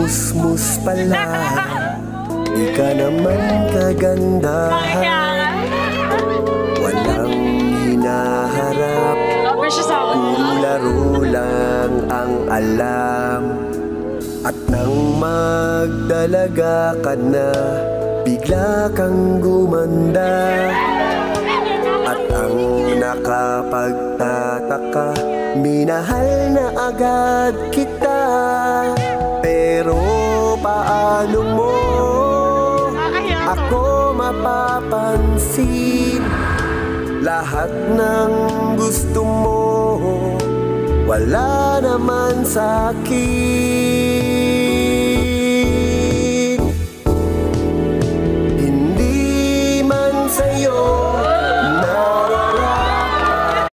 musmus pala. Di ka naman kagandahan, walang hinaharap, puro laro lang ang alam. At nang magdalaga ka na, bigla kang gumanda. At ang nakapagtataka, minahal na agad kita. Pero paano mo ako mapapansin? Lahat ng gusto mo, wala naman sa'kin.